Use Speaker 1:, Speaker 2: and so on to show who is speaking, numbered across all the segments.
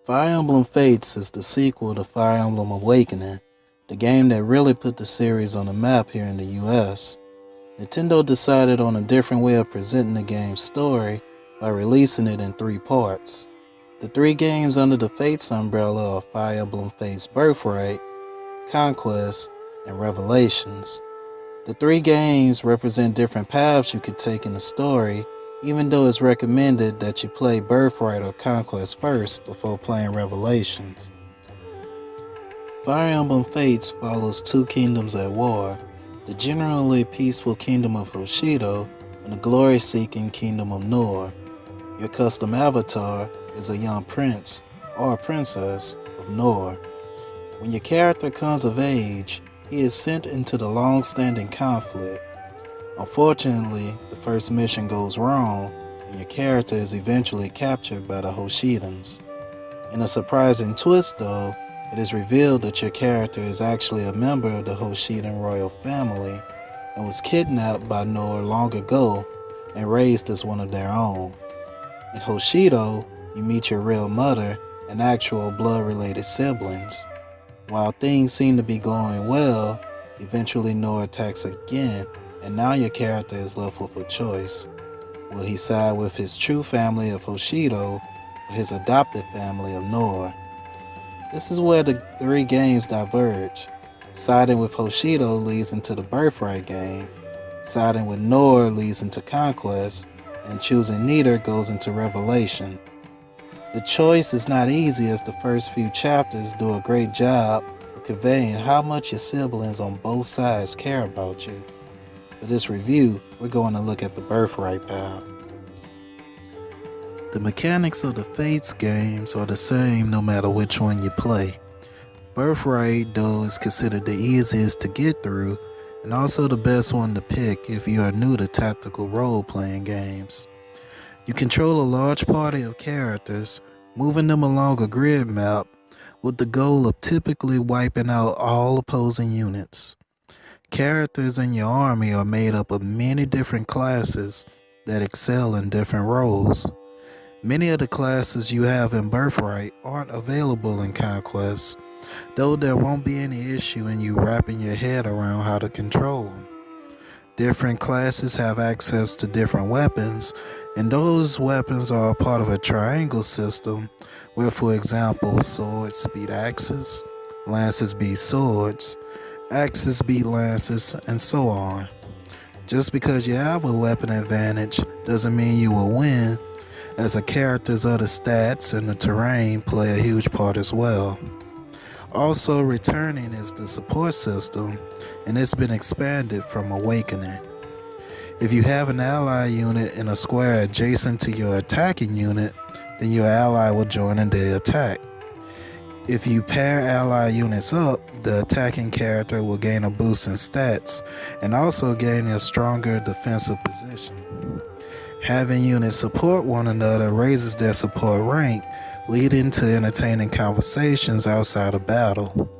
Speaker 1: Fire Emblem Fates is the sequel to Fire Emblem Awakening, the game that really put the series on the map here in the US. Nintendo decided on a different way of presenting the game's story by releasing it in three parts. The three games under the Fates umbrella are Fire Emblem Fates Birthright, Conquest, and Revelations. The three games represent different paths you could take in the story, even though it's recommended that you play Birthright or Conquest first before playing Revelations. Fire Emblem Fates follows two kingdoms at war, the generally peaceful kingdom of Hoshido and the glory-seeking kingdom of Nor. Your custom avatar is a young prince or princess of Nor. When your character comes of age, he is sent into the long-standing conflict. Unfortunately, the first mission goes wrong and your character is eventually captured by the Hoshidans. In a surprising twist though, it is revealed that your character is actually a member of the Hoshidan royal family and was kidnapped by Nor long ago and raised as one of their own. In Hoshido, you meet your real mother and actual blood-related siblings. While things seem to be going well, eventually Nor attacks again, and now your character is left with a choice. Will he side with his true family of Hoshido or his adopted family of Nor? This is where the three games diverge. Siding with Hoshido leads into the Birthright game, siding with Nor leads into Conquest, and choosing neither goes into Revelation. The choice is not easy as the first few chapters do a great job of conveying how much your siblings on both sides care about you. For this review, we're going to look at the Birthright path. The mechanics of the Fates games are the same no matter which one you play. Birthright, though, is considered the easiest to get through and also the best one to pick if you are new to tactical role-playing games. You control a large party of characters, moving them along a grid map with the goal of typically wiping out all opposing units. Characters in your army are made up of many different classes that excel in different roles. Many of the classes you have in Birthright aren't available in Conquest, though there won't be any issue in you wrapping your head around how to control them. Different classes have access to different weapons, and those weapons are a part of a triangle system where, for example, swords beat axes, lances beat swords, axes beat lances, and so on. Just because you have a weapon advantage doesn't mean you will win, as a character's other stats and the terrain play a huge part as well. Also returning is the support system, and it's been expanded from Awakening. If you have an ally unit in a square adjacent to your attacking unit, then your ally will join in the attack. If you pair ally units up, the attacking character will gain a boost in stats and also gain a stronger defensive position. Having units support one another raises their support rank, leading to entertaining conversations outside of battle.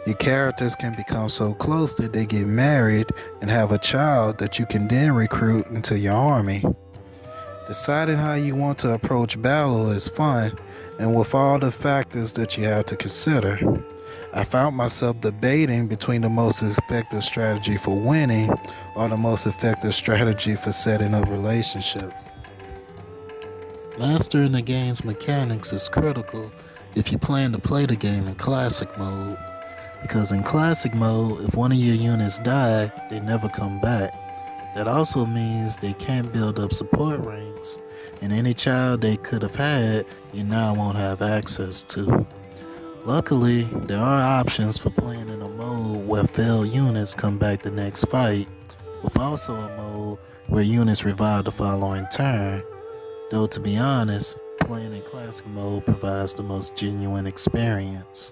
Speaker 1: Your characters can become so close that they get married and have a child that you can then recruit into your army. Deciding how you want to approach battle is fun, and with all the factors that you have to consider. I found myself debating between the most effective strategy for winning or the most effective strategy for setting up relationships. Mastering the game's mechanics is critical if you plan to play the game in classic mode, because in classic mode, if one of your units die, they never come back. That also means they can't build up support ranks, and any child they could have had, you now won't have access to. Luckily, there are options for playing in a mode where failed units come back the next fight, with also a mode where units revive the following turn. Though to be honest, playing in classic mode provides the most genuine experience.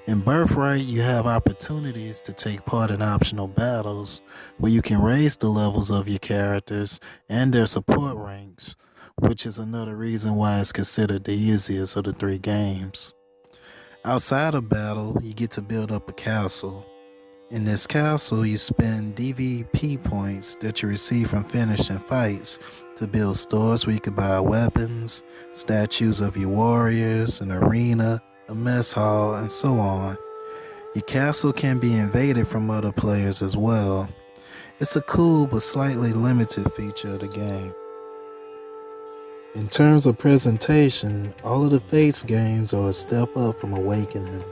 Speaker 1: In Birthright, you have opportunities to take part in optional battles where you can raise the levels of your characters and their support ranks, which is another reason why it's considered the easiest of the three games. Outside of battle, you get to build up a castle. In this castle, you spend DVP points that you receive from finishing fights to build stores where you can buy weapons, statues of your warriors, an arena, a mess hall, and so on. Your castle can be invaded from other players as well. It's a cool but slightly limited feature of the game. In terms of presentation, all of the Fates games are a step up from Awakening.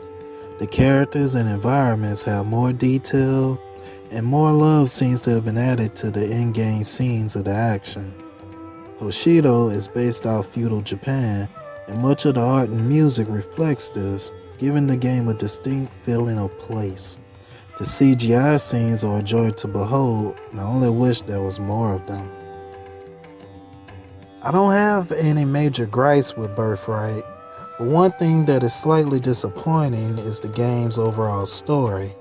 Speaker 1: The characters and environments have more detail, and more love seems to have been added to the in-game scenes of the action. Hoshido is based off feudal Japan, and much of the art and music reflects this, giving the game a distinct feeling of place. The CGI scenes are a joy to behold, and I only wish there was more of them. I don't have any major gripes with Birthright, but one thing that is slightly disappointing is the game's overall story.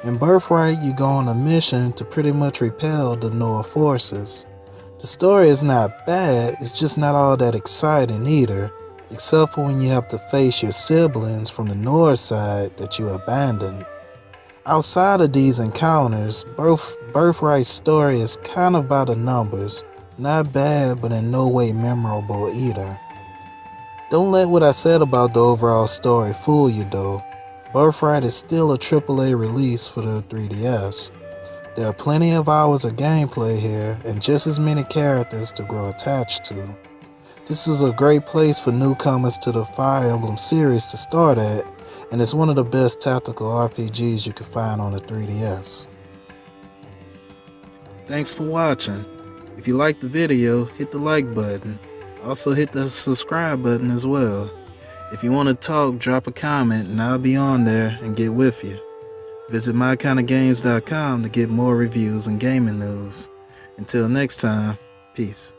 Speaker 1: In Birthright, you go on a mission to pretty much repel the Noah forces. The story is not bad, it's just not all that exciting either, except for when you have to face your siblings from the North side that you abandoned. Outside of these encounters, Birthright's story is kind of by the numbers. Not bad, but in no way memorable either. Don't let what I said about the overall story fool you though. Birthright is still a AAA release for the 3DS. There are plenty of hours of gameplay here and just as many characters to grow attached to. This is a great place for newcomers to the Fire Emblem series to start at, and it's one of the best tactical RPGs you can find on the 3DS. Thanks for watching. If you liked the video, hit the like button. Also hit the subscribe button as well. If you want to talk, drop a comment and I'll be on there and get with you. Visit mykindofgames.com to get more reviews and gaming news. Until next time, peace.